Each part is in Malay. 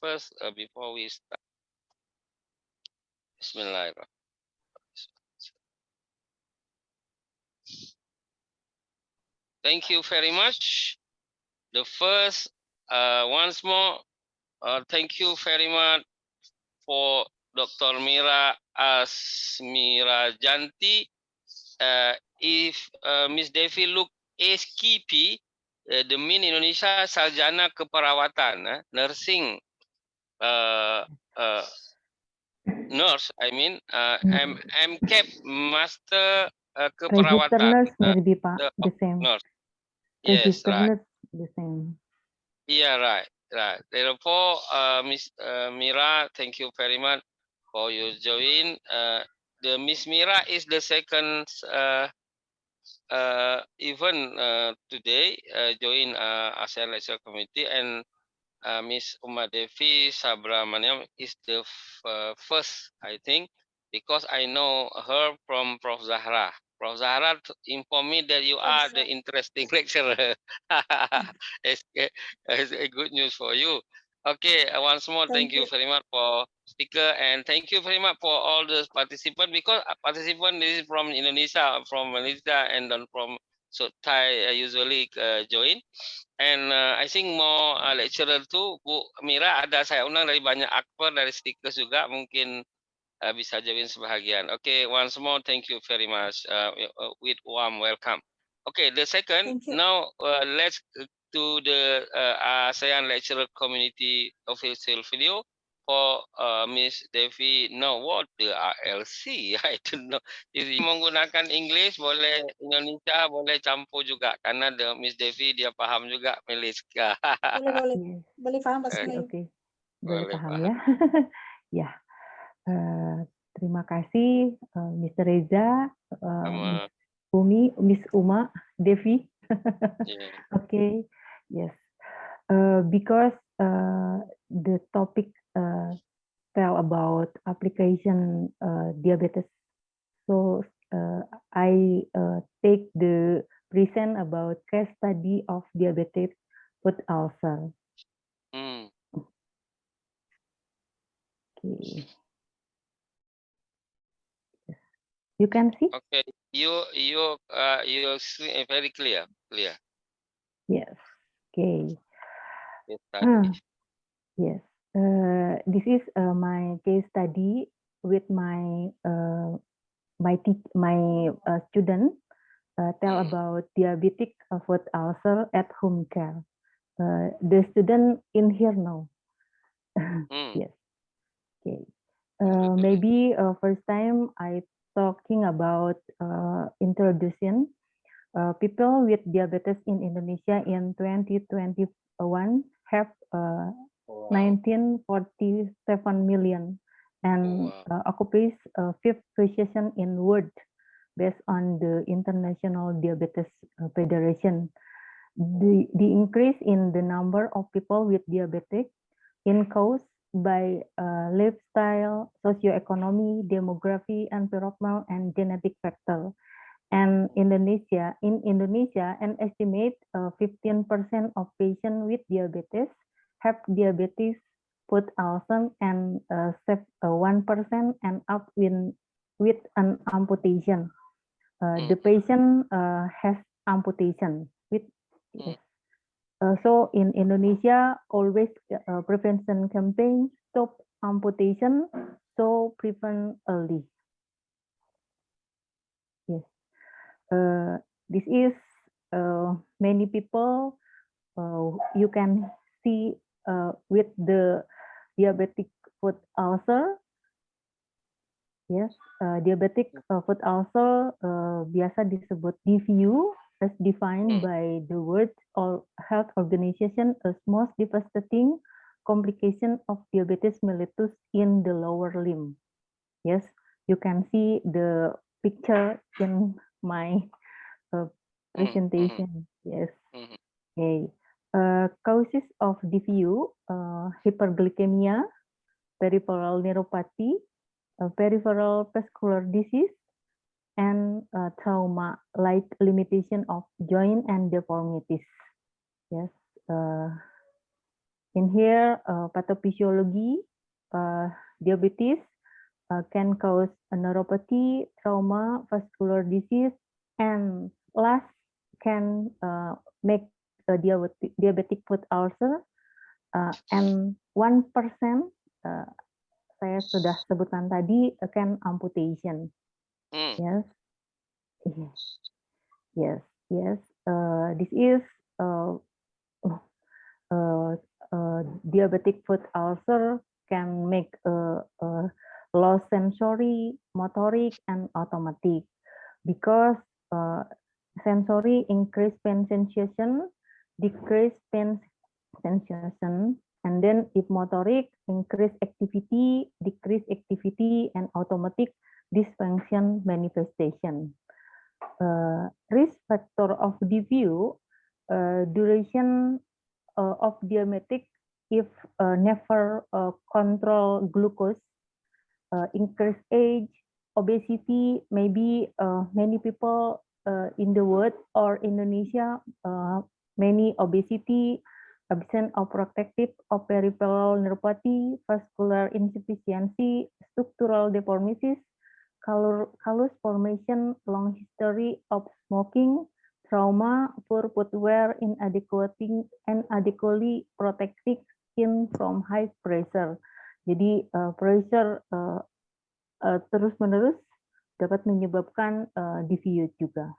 first before we start. Bismillahirrahmanirrahim. Thank you very much. The first, once more, thank you very much for Dr. Mira Asmirajanti. If Miss Devi look SKP, the mean Indonesia Sarjana Keperawatan, nursing, nurse, I mean, MCAP Master Register Keperawatan. nurse maybe Pak, the same. Nurse. Yes, Register right. nurse the same. Yeah, right. Therefore, Miss Mira, thank you very much for your join. The Miss Mira is the second event today join ASEAN Lecture Committee, and Miss Uma Devi Subramaniam is the first, I think, because I know her from Prof. Zahra. Prof. Zahra informed me that you are the interesting lecturer. It's a good news for you. Okay, once more, thank you very much for speaker, and thank you very much for all the participants, because participant is from Indonesia, from Malaysia, and then from Thai usually join. And I think more lecturer tuh Bu Mira ada saya undang dari banyak aktor, dari stickers juga, mungkin bisa join sebahagian. Okay, once more thank you very much with warm welcome. Okay, the second, now let's to the ASEAN lecturer community official video for Miss Devi. Know what the RLC? I don't know. Jadi menggunakan English boleh, Indonesia boleh, campur juga, karena Miss Devi dia paham juga Meliska. Boleh paham Pak Sumai. Oke. Boleh paham ya. Ya. Terima kasih Mr. Reza, Miss Umi, Miss Uma, Devi. Okay. Yes. Because the topic tell about application diabetes, so I take the present about case study of diabetic foot ulcer. Okay. You can see. Okay. You see very clear. Yes. Okay. Yes. This is my case study with my student tell about diabetic foot ulcer at home care. The student in here now. Yes. Okay. Maybe first time I talking about introduction people with diabetes in Indonesia in 2021 have 1947 million and occupies fifth position in world based on the International Diabetes Federation. The increase in the number of people with diabetes in caused by lifestyle, socioeconomy, demography, environmental, and genetic factor. And in Indonesia, an estimate 15% of patients with diabetes have diabetes foot ulcer, and 1% end up with an amputation. The patient has amputation. So in Indonesia, always prevention campaign, stop amputation, so prevent early. Yes. This is many people you can see with the diabetic foot ulcer. Yes, diabetic foot ulcer biasa disebut DFU, as defined by the World Health Organization as most devastating complication of diabetes mellitus in the lower limb. Yes, you can see the picture in my presentation. Yes. Okay. Causes of DFU: hyperglycemia, peripheral neuropathy, peripheral vascular disease, and trauma like limitation of joint and deformities. Yes. In here, pathophysiology, diabetes can cause a neuropathy, trauma, vascular disease, and last can make a diabetic foot ulcer. And 1% saya sudah sebutkan tadi can amputation. Yes, yes, yes. This is diabetic foot ulcer can make low sensory, motoric, and automatic because sensory increase pain sensation, decrease pain sensation, and then if motoric increase activity, decrease activity, and automatic dysfunction manifestation. Risk factor of DVU, duration of diabetic if never control glucose, increase age, obesity, maybe many people in the world or Indonesia, many obesity, absence of protective of peripheral neuropathy, vascular insufficiency, structural deformities, callus formation, long history of smoking, trauma, poor footwear, inadequately protecting skin from high pressure. Jadi pressure terus-menerus dapat menyebabkan DVU juga.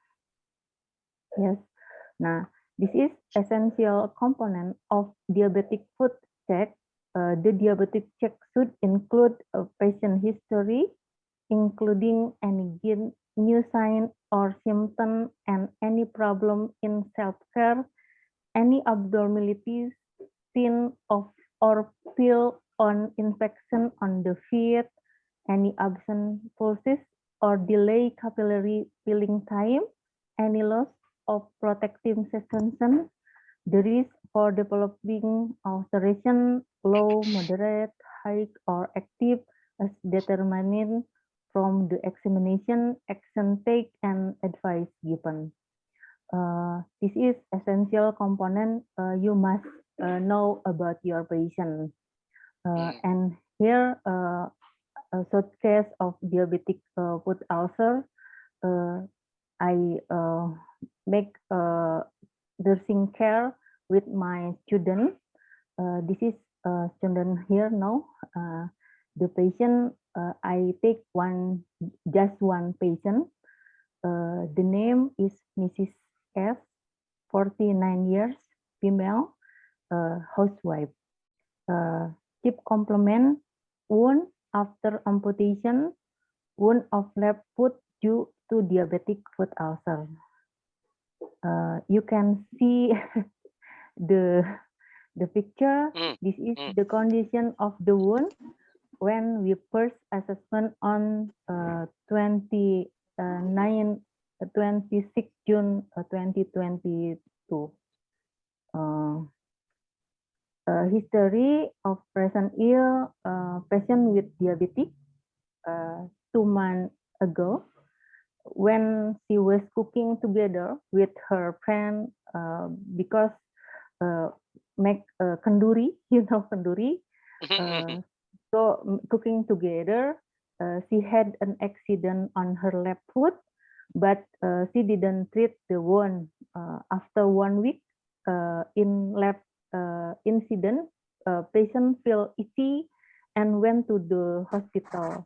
Yes. Nah, this is essential component of diabetic foot check. The diabetic check should include a patient history, including any new sign or symptom and any problem in self-care, any abnormalities seen of or feel on infection on the feet, any absent pulses or delay capillary filling time, any loss of protective suspension, the risk for developing ulceration, low, moderate, high, or active as determined from the examination, action take, and advice given. This is essential component you must know about your patient. And here, a short case of diabetic foot ulcer, I make nursing care with my student. This is student here now. The patient, I take just one patient. The name is Mrs. F, 49 years, female, housewife. Chief complement, wound after amputation, wound of left foot due to diabetic foot ulcer. You can see the picture. This is the condition of the wound when we first assessment on 26 June 2022. History of present ill patient with diabetic 2 months ago when she was cooking together with her friend because make kenduri, you know kenduri. So cooking together, she had an accident on her left foot, but she didn't treat the wound. After 1 week in left incident, patient feel itchy and went to the hospital.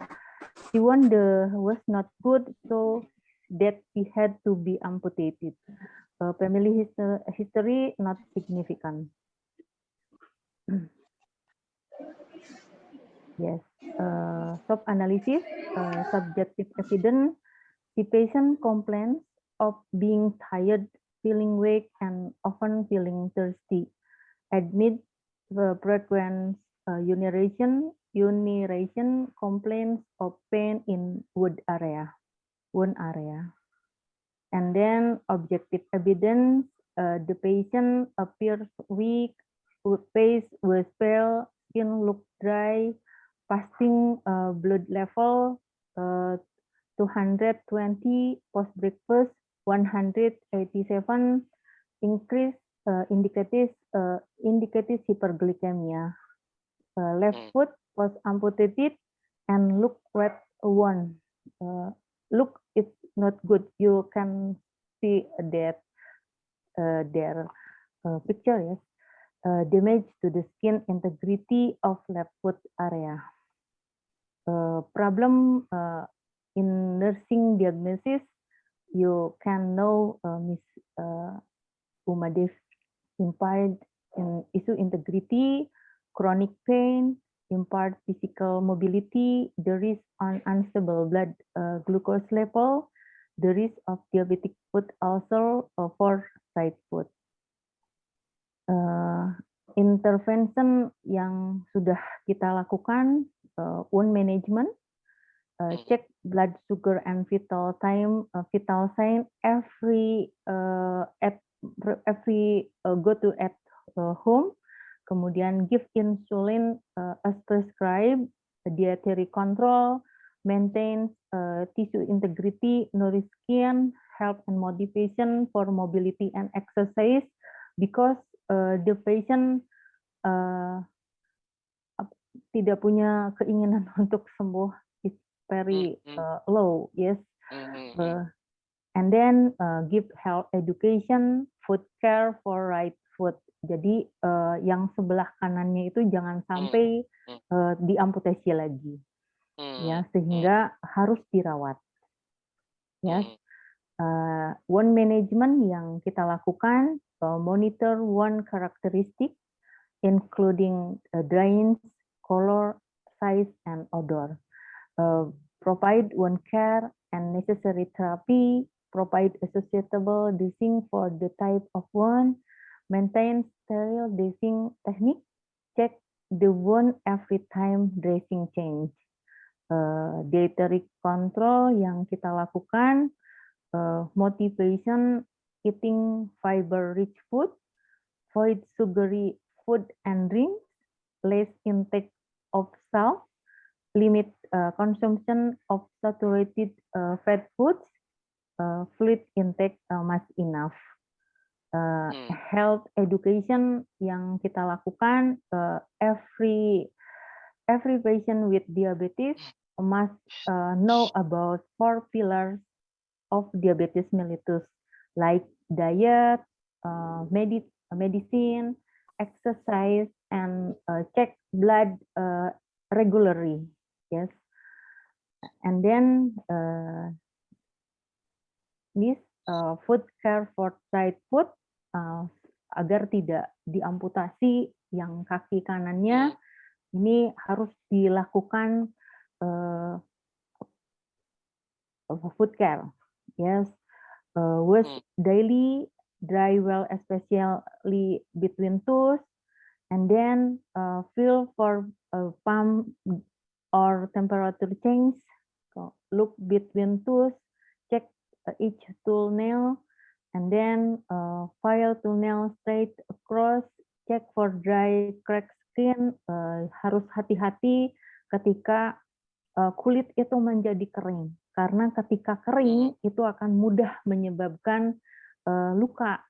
The wound was not good, so that he had to be amputated. Family history not significant. Yes, SWOT analysis, subjective evidence. The patient complains of being tired, feeling weak, and often feeling thirsty. Admit frequent urination, complaints of pain in wound area. And then objective evidence, the patient appears weak, face was pale, skin look dry, fasting blood level 220, post breakfast 187, increase indicates indicated hyperglycemia. Left Mm. foot was amputated and look red one. Look, it's not good. You can see that their picture, yes. Damage to the skin integrity of left foot area. Problem in nursing diagnosis, you can know Miss Umadev impaired in issue integrity, chronic pain, impaired physical mobility, the risk on unstable blood glucose level, the risk of diabetic foot ulcer for right foot. Intervention yang sudah kita lakukan, wound management, check blood sugar and vital sign every go to at home. Kemudian give insulin as prescribed, dietary control, maintain tissue integrity, nourish skin, health and motivation for mobility and exercise, because the patient tidak punya keinginan untuk sembuh, is very low, yes. And then give health education, foot care for right foot. Jadi yang sebelah kanannya itu jangan sampai diamputasi lagi, ya, sehingga harus dirawat. Ya, wound management yang kita lakukan, monitor wound characteristic, including drainage, color, size, and odor. Provide wound care and necessary therapy, provide associatable dressing for the type of wound, maintain sterile dressing technique, check the wound every time dressing change. Dietary control yang kita lakukan, motivation, eating fiber-rich food, avoid sugary food and drinks, less intake of salt, limit consumption of saturated fat foods, fluid intake must enough. Health education yang kita lakukan, every patient with diabetes must know about 4 pillars of diabetes mellitus, like diet, medicine, exercise, and check blood regularly. Yes, and then this foot care for right foot, agar tidak diamputasi yang kaki kanannya, ini harus dilakukan foot care. Yes, wash daily, dry well, especially between toes, and then feel for palm or temperature change. Look between toes, check each toenail, and then file toenail straight across, check for dry crack skin. Harus hati-hati ketika kulit itu menjadi kering, karena ketika kering itu akan mudah menyebabkan luka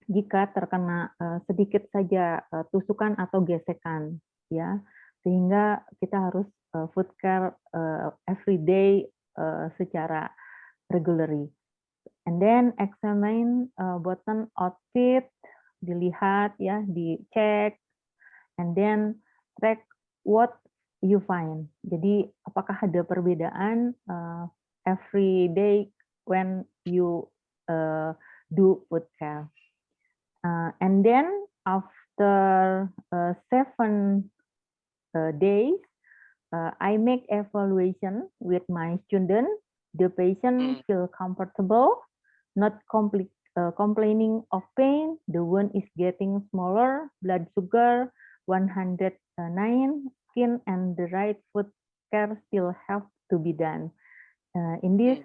jika terkena sedikit saja tusukan atau gesekan, ya, sehingga kita harus foot care every day secara regularly. And then examine button outfit, dilihat, ya, dicek, and then track what you find. Jadi apakah ada perbedaan every day when you do foot care. And then after 7 days, I make evaluation with my student. The patient feel comfortable, not complaining of pain. The wound is getting smaller. Blood sugar 109. Skin and the right foot care still have to be done. In this,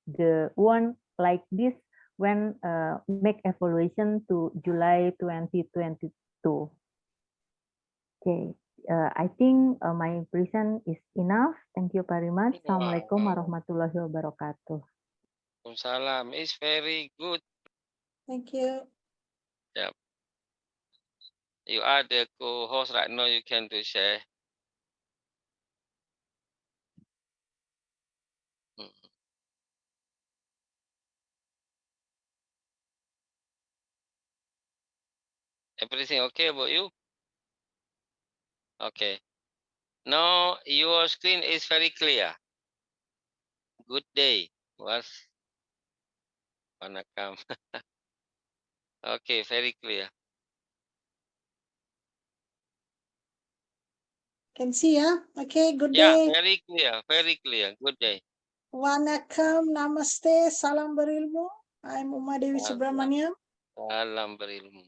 the one like this when make evaluation to July 2022. Okay, I think my present is enough. Thank you very much. Assalamualaikum warahmatullahi wabarakatuh. Salam is very good. Thank you. Yeah. You are the co-host right now. You can to share. Mm. Everything okay about you? Okay. Now your screen is very clear. Good day. Was Wanakam. Okay, very clear. Can see, yeah? Okay, good Yeah, day. very clear. Very clear. Good day. Wanakam, namaste, salam berilmu. I'm Uma Dewi Subramaniam. Salam berilmu.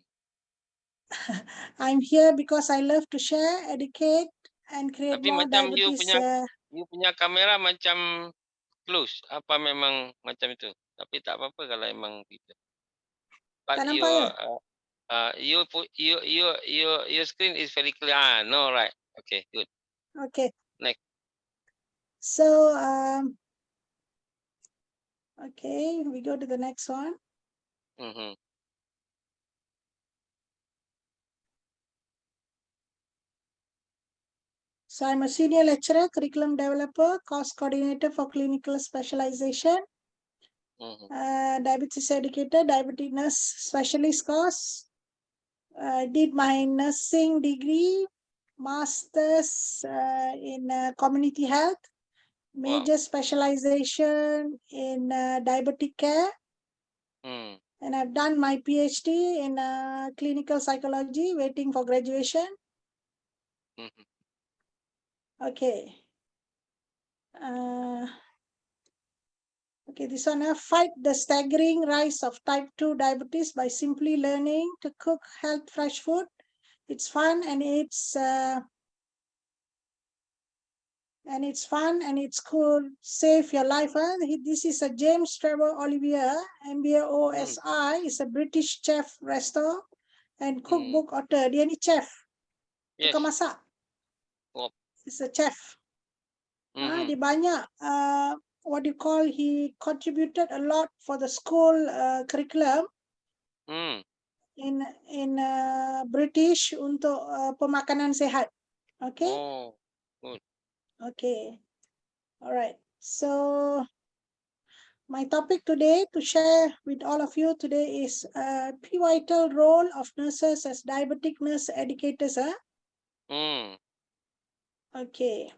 I'm here because I love to share, educate, and create Tapi more macam you diabetes. punya kamera macam close. Apa memang macam itu? Tapi tak apa-apa kalau emang gitu. But Tak nampak ya? your screen is very clear. Ah, no, right. Okay, good. Okay. Next. So, okay, we go to the next one. Mm-hmm. So I'm a senior lecturer, curriculum developer, course coordinator for clinical specialization, diabetes educator, diabetes nurse specialist course. I did my nursing degree, master's in community health, major specialization in diabetic care. And I've done my PhD in clinical psychology, waiting for graduation. Okay. Okay, this one, fight the staggering rise of type 2 diabetes by simply learning to cook health fresh food. It's fun and it's fun and it's cool. Save your life. Huh? This is a James Trevor Olivier, MBA OSI, is a British chef, restaurant and cookbook author. Dia ni chef. Tukang masak. He's a chef. Dia banyak what do you call, he contributed a lot for the school curriculum in British untuk pemakanan sehat. Okay. Oh, good. Okay. All right. So my topic today to share with all of you today is pivotal role of nurses as diabetic nurse educators. Okay.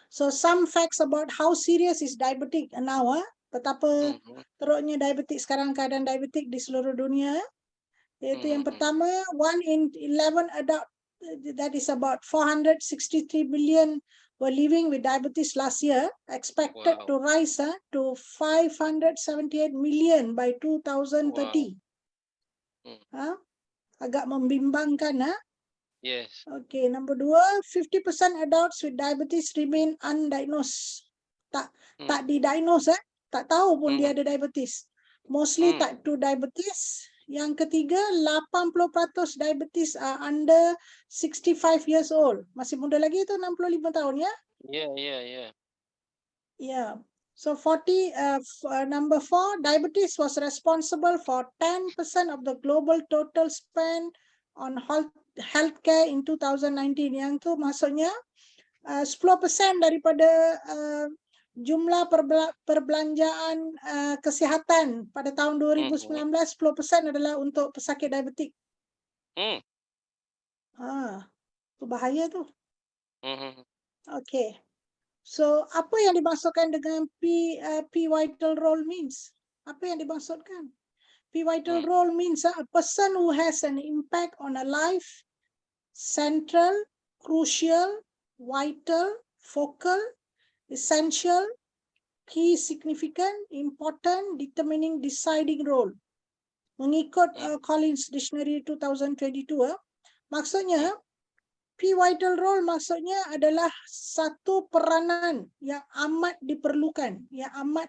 So some facts about how serious is diabetic now. Betapa teruknya diabetik sekarang, keadaan diabetik di seluruh dunia. Yaitu yang pertama, 1 in 11 adult, that is about 463 billion, were living with diabetes last year, expected to rise to 578 million by 2030. Agak membimbangkan. Yes. Okay, number 2, 50% adults with diabetes remain undiagnosed. Tak didiagnose, tak tahu pun dia ada diabetes. Mostly type 2 diabetes. Yang ketiga, 80% diabetes are under 65 years old. Masih muda lagi itu, 65 tahun ya? Yeah. So number 4, diabetes was responsible for 10% of the global total spend on healthcare in 2019. Yang tu maksudnya 10% daripada jumlah perbelanjaan kesihatan pada tahun 2019, 10% adalah untuk pesakit diabetik. Itu bahaya tu. Okay. So, apa yang dimaksudkan dengan pivotal role means? Apa yang dimaksudkan? Pivotal role means a person who has an impact on a life, central, crucial, vital, focal, essential, key, significant, important, determining, deciding role. Mengikut Collins Dictionary 2022, maksudnya pivotal role maksudnya adalah satu peranan yang amat diperlukan, yang amat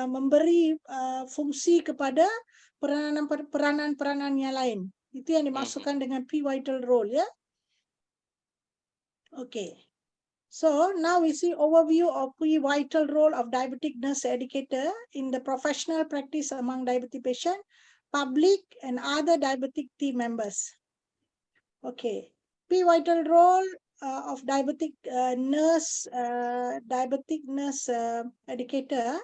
memberi fungsi kepada peranan-peranan yang lain. Itu yang dimaksudkan dengan pivotal role, ya. Okay. So now we see overview of pivotal role of diabetic nurse educator in the professional practice among diabetic patient. public, and other diabetic team members. Okay, pivotal role of diabetic nurse educator.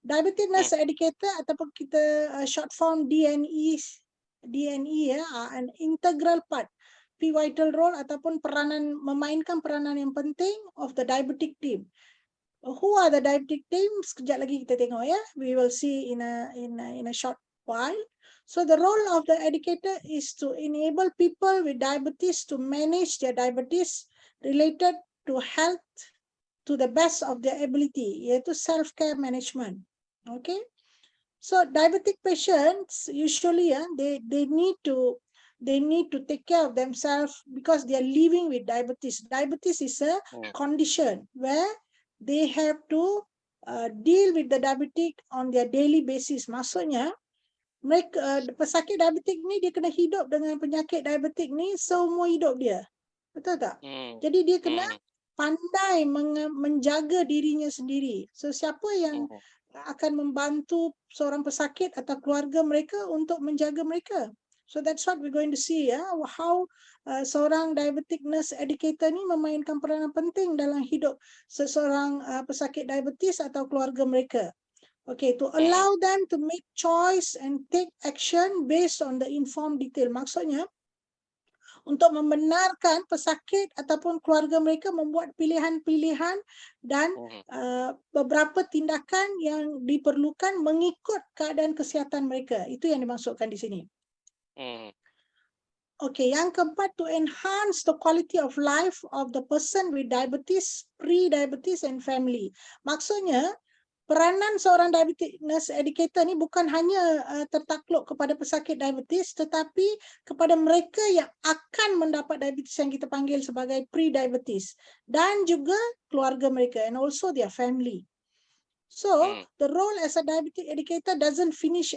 Diabetic nurse educator ataupun kita short form DNE ya, an integral part, pivotal role ataupun memainkan peranan yang penting of the diabetic team. Who are the diabetic teams? Sekejap lagi kita tengok ya. We will see in a short while. So the role of the educator is to enable people with diabetes to manage their diabetes related to health to the best of their ability, iaitu self-care management. Okay, so diabetic patients usually they need to take care of themselves because they are living with diabetes. Diabetes is a condition where they have to deal with the diabetic on their daily basis. Maksudnya mereka pesakit diabetik ni dia kena hidup dengan penyakit diabetik ni seumur hidup dia. Betul tak? Jadi dia kena pandai menjaga dirinya sendiri. So siapa yang akan membantu seorang pesakit atau keluarga mereka untuk menjaga mereka? So that's what we're going to see ya, how seorang diabetic nurse educator ni memainkan peranan penting dalam hidup seseorang pesakit diabetes atau keluarga mereka. Okay, to allow them to make choice and take action based on the informed detail. Maksudnya, untuk membenarkan pesakit ataupun keluarga mereka membuat pilihan-pilihan dan beberapa tindakan yang diperlukan mengikut keadaan kesihatan mereka. Itu yang dimaksudkan di sini. Okay, yang keempat, to enhance the quality of life of the person with diabetes, pre-diabetes and family. Maksudnya, peranan seorang diabetic nurse educator ni bukan hanya tertakluk kepada pesakit diabetes, tetapi kepada mereka yang akan mendapat diabetes yang kita panggil sebagai pre-diabetes, dan juga keluarga mereka and also their family. So the role as a diabetic educator doesn't finish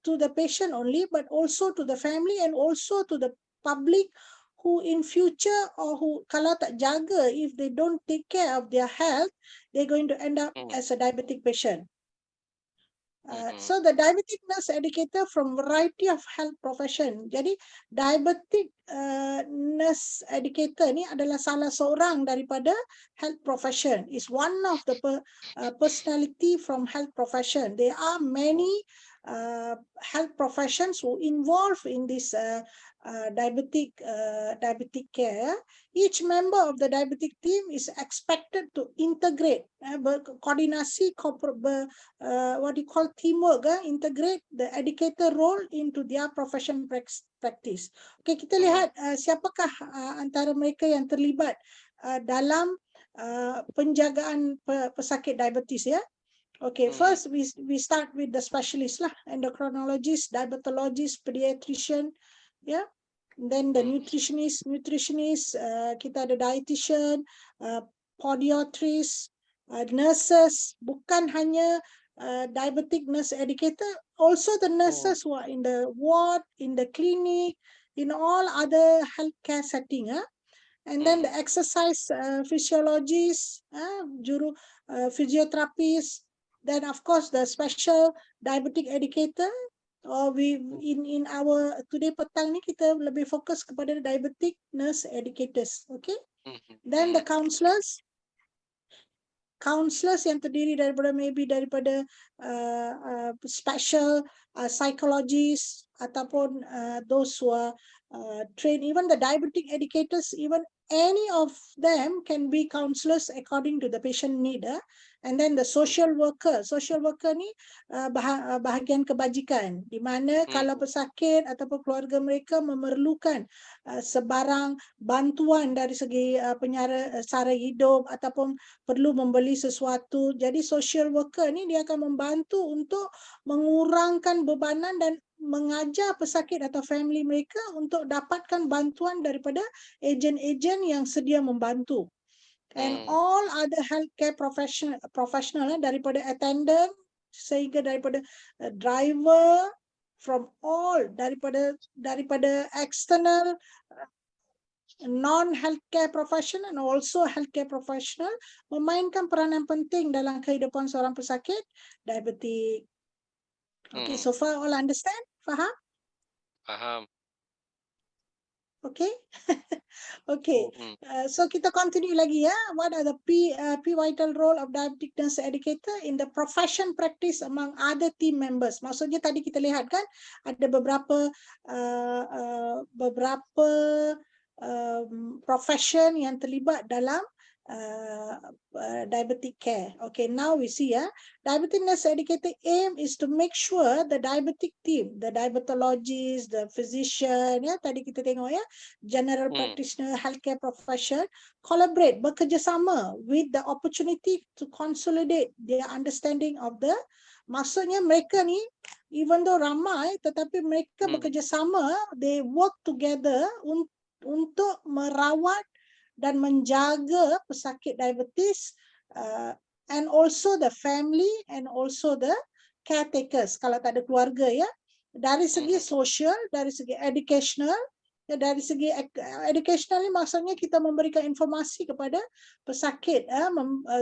to the patient only, but also to the family and also to the public who in future or who kalau tak jaga, if they don't take care of their health, they're going to end up as a diabetic patient. So the diabetic nurse educator from variety of health profession. Jadi diabetic nurse educator ni adalah salah seorang daripada health profession. Is one of the personality from health profession. There are many health professions who involve in this diabetic care. Each member of the diabetic team is expected to integrate, berkoordinasi, what you call teamwork, integrate the educator role into their profession practice. Okay, kita lihat siapakah antara mereka yang terlibat dalam penjagaan pesakit diabetes ya. Okay, first we start with the specialist lah, endocrinologist, diabetologist, pediatrician, yeah. Then the nutritionist, kita ada dietitian, podiatrist, nurses, bukan hanya diabetic nurse educator, also the nurses who are in the ward, in the clinic, in all other healthcare setting. And then the exercise physiologist, physiotherapist, then of course the special diabetic educator. In our today petang ni kita lebih fokus kepada diabetic nurse educators, okay? Then the counselors yang terdiri daripada special psychologists ataupun those who are trained, even the diabetic educators, even any of them can be counselors according to the patient need. And then the social worker ni bahagian kebajikan, di mana kalau pesakit ataupun keluarga mereka memerlukan sebarang bantuan dari segi sara hidup ataupun perlu membeli sesuatu, jadi social worker ni dia akan membantu untuk mengurangkan bebanan dan mengajar pesakit atau family mereka untuk dapatkan bantuan daripada ejen-ejen yang sedia membantu. And all other healthcare professional daripada attendant sehingga daripada driver, from all daripada external non-healthcare professional and also healthcare professional memainkan peranan penting dalam kehidupan seorang pesakit diabetik. Okay, so far all understand? Faham? Faham. Okay. Okay. Hmm. So kita continue lagi ya. What are the pivotal role of diabetic nurse educator in the profession practice among other team members? Maksudnya tadi kita lihat kan ada beberapa profession yang terlibat dalam diabetic care. Okay, now we see diabetic nurse educator aim is to make sure the diabetic team, the diabetologist, the physician, tadi kita tengok general practitioner, healthcare profession, collaborate, bekerjasama with the opportunity to consolidate their understanding of the, maksudnya mereka ni, even though ramai, tetapi mereka bekerjasama, they work together untuk merawat dan menjaga pesakit diabetes, and also the family and also the caretakers kalau tak ada keluarga dari segi sosial, dari segi educational, dari segi educational ni maksudnya kita memberikan informasi kepada pesakit,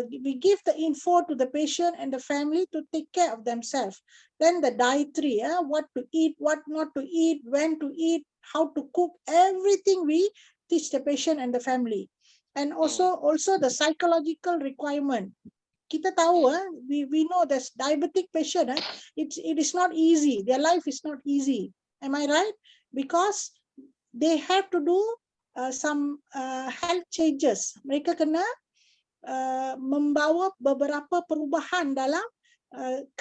we give the info to the patient and the family to take care of themselves. Then the dietary, what to eat, what not to eat, when to eat, how to cook, everything we teach the patient and the family. And also the psychological requirement. Kita tahu, we know that diabetic patient, it is not easy. Their life is not easy. Am I right? Because they have to do some health changes. Mereka kena membawa beberapa perubahan dalam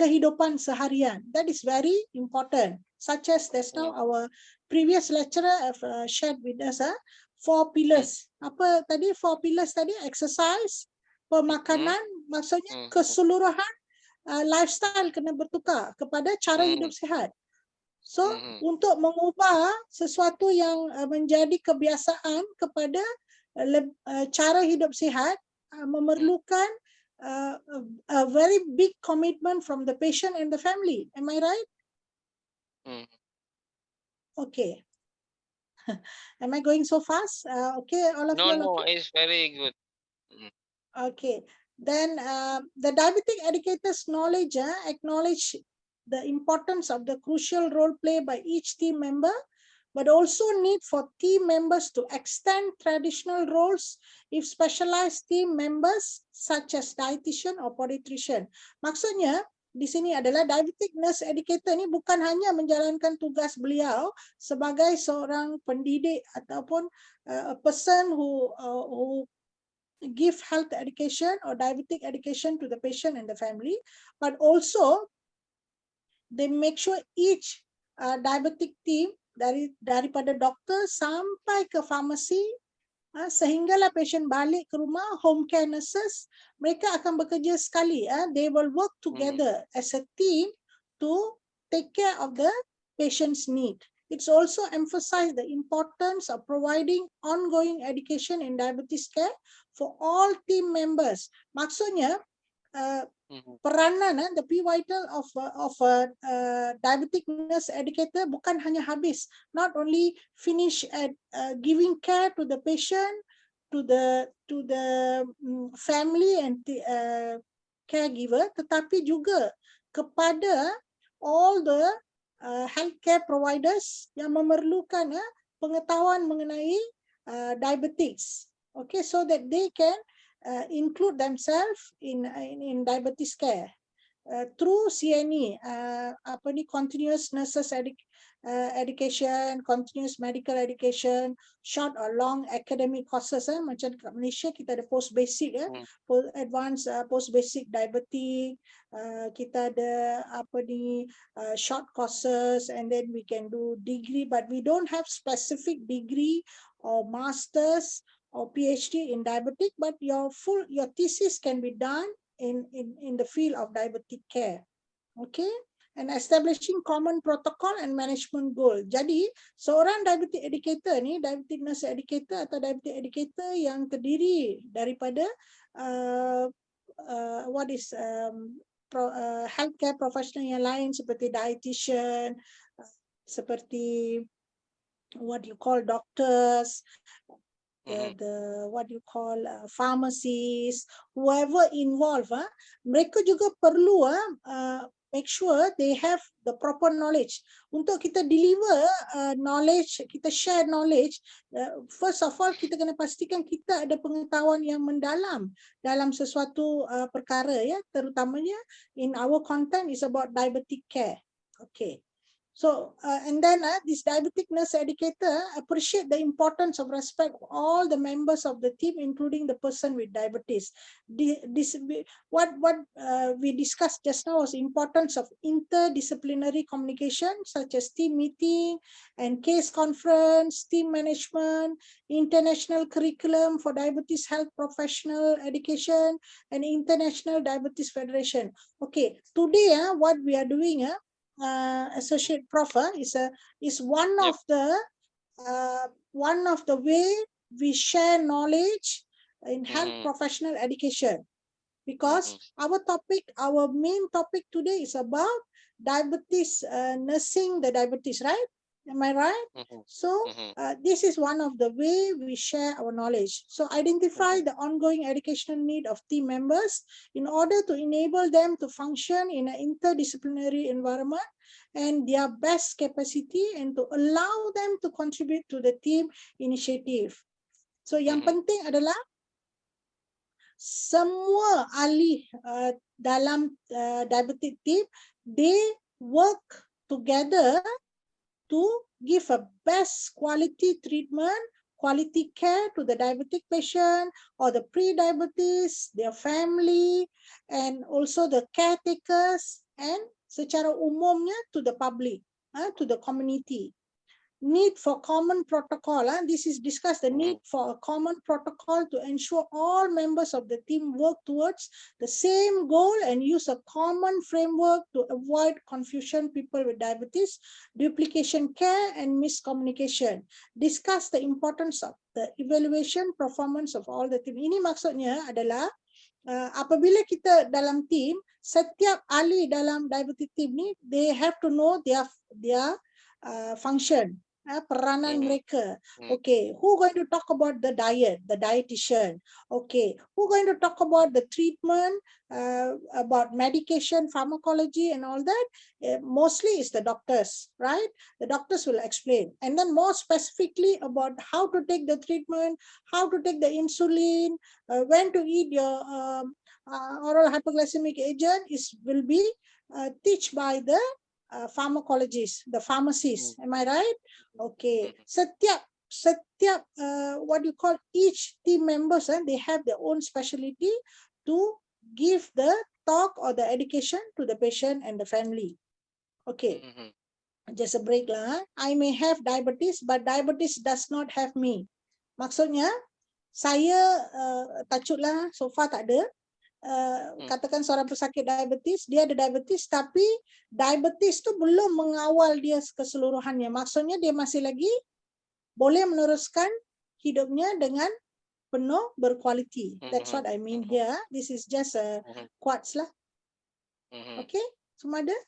kehidupan seharian. That is very important. Such as just now our previous lecturer have shared with us 4 pillars. Apa tadi 4 pillars tadi? Exercise, pemakanan, maksudnya keseluruhan lifestyle kena bertukar kepada cara hidup sihat. So untuk mengubah sesuatu yang menjadi kebiasaan kepada cara hidup sihat memerlukan a very big commitment from the patient and the family. Am I right? Okay. Am I going so fast? Okay, all of you. No, okay? it's very good. Okay. Then the diabetic educators' knowledge acknowledge the importance of the crucial role played by each team member, but also need for team members to extend traditional roles if specialized team members such as dietitian or podiatrician. Maksudnya di sini adalah diabetic nurse educator ni bukan hanya menjalankan tugas beliau sebagai seorang pendidik ataupun a person who give health education or diabetic education to the patient and the family, but also they make sure each diabetic team daripada doktor sampai ke farmasi sehinggalah patient balik ke rumah, home care nurses, mereka akan bekerja sekali. They will work together as a team to take care of the patient's need. It's also emphasized the importance of providing ongoing education in diabetes care for all team members. Maksudnya, peranan the pivotal of a diabetic nurse educator bukan hanya habis, not only finish at giving care to the patient, to the family and the caregiver, tetapi juga kepada all the healthcare providers yang memerlukan pengetahuan mengenai diabetes. Okay, so that they can include themselves in diabetes care through CNE, continuous nurses education, continuous medical education, short or long academic courses. Macam kat Malaysia kita ada post basic, advanced post basic diabetes, kita ada short courses, and then we can do degree, but we don't have specific degree or masters or PhD in diabetic, but your thesis can be done in the field of diabetic care. Okay, and establishing common protocol and management goal. Jadi seorang diabetic educator ni, diabetic nurse educator atau diabetic educator yang terdiri daripada healthcare professional yang lain seperti dietitian, seperti what you call doctors, pharmacies, whoever involved, mereka juga perlu make sure they have the proper knowledge. Untuk kita deliver knowledge, kita share knowledge, first of all kita kena pastikan kita ada pengetahuan yang mendalam dalam sesuatu perkara, ya, terutamanya in our content is about diabetic care. Okay. So, and then this diabetic nurse educator appreciate the importance of respect all the members of the team, including the person with diabetes. What we discussed just now was importance of interdisciplinary communication, such as team meeting and case conference, team management, international curriculum for diabetes health professional education, and International Diabetes Federation. Okay, today what we are doing, Associate Prof, is one of the way we share knowledge in health professional education, because our main topic today is about diabetes, nursing the diabetes, right? Am I right? So this is one of the way we share our knowledge. So identify the ongoing educational need of team members in order to enable them to function in an interdisciplinary environment and their best capacity, and to allow them to contribute to the team initiative. So yang penting adalah semua ahli dalam diabetic team, they work together to give a best quality treatment, quality care to the diabetic patient or the pre-diabetes, their family, and also the caretakers, and secara umumnya to the public, to the community. Need for common protocol. This is discussed, the need for a common protocol to ensure all members of the team work towards the same goal and use a common framework to avoid confusion people with diabetes, duplication care, and miscommunication. Discuss the importance of the evaluation performance of all the team. Ini maksudnya adalah apabila kita dalam team, setiap ahli dalam diabetes team ni, they have to know their function, peranan mereka. Okay, who going to talk about the diet? The dietitian. Okay, who going to talk about the treatment, about medication, pharmacology, and all that? Mostly is the doctors, right? The doctors will explain. And then more specifically about how to take the treatment, how to take the insulin, when to eat your oral hypoglycemic agent will be taught by the pharmacologists, the pharmacists. Am I right? Okay. Setiap what you call, each team members, they have their own specialty to give the talk or the education to the patient and the family. Okay. Just a break lah. I may have diabetes, but diabetes does not have me. Maksudnya, saya takutlah so far tak ada. Katakan seorang pesakit diabetes, dia ada diabetes, tapi diabetes tu belum mengawal dia keseluruhannya. Maksudnya dia masih lagi boleh meneruskan hidupnya dengan penuh berkualiti. That's what I mean here. This is just a quotes lah. Okay, semua ada?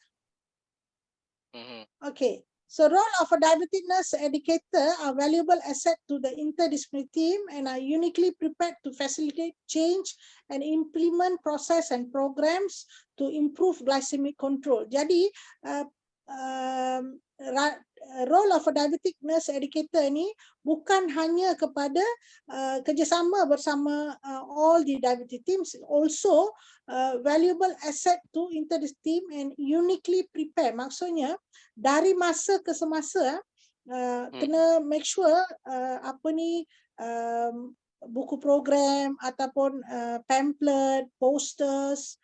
Okay. So role of a diabetic nurse educator are valuable asset to the interdisciplinary team and are uniquely prepared to facilitate change and implement process and programs to improve glycemic control. Jadi role of a diabetic nurse educator ni bukan hanya kepada kerjasama bersama all the diabetic teams, also valuable asset to interdisciplinary team and uniquely prepare. Maksudnya dari masa ke semasa kena make sure buku program ataupun pamphlet, posters,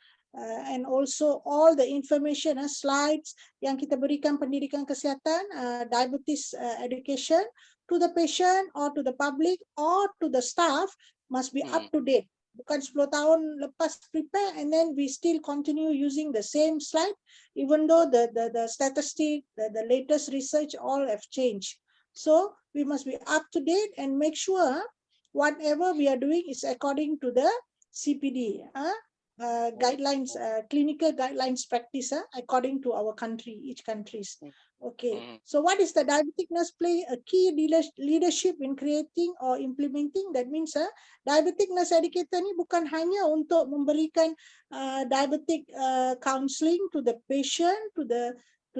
and also all the information, slides yang kita berikan pendidikan kesihatan, diabetes education to the patient or to the public or to the staff must be up to date. Bukan 10 tahun lepas prepare and then we still continue using the same slide, even though the statistic, the latest research all have changed. So we must be up to date and make sure whatever we are doing is according to the CPD. guidelines, clinical guidelines practice according to our country, each countries. Okay, so what is the diabetic nurse play a key leadership in creating or implementing? That means diabetic nurse educator ni bukan hanya untuk memberikan diabetic counseling to the patient, to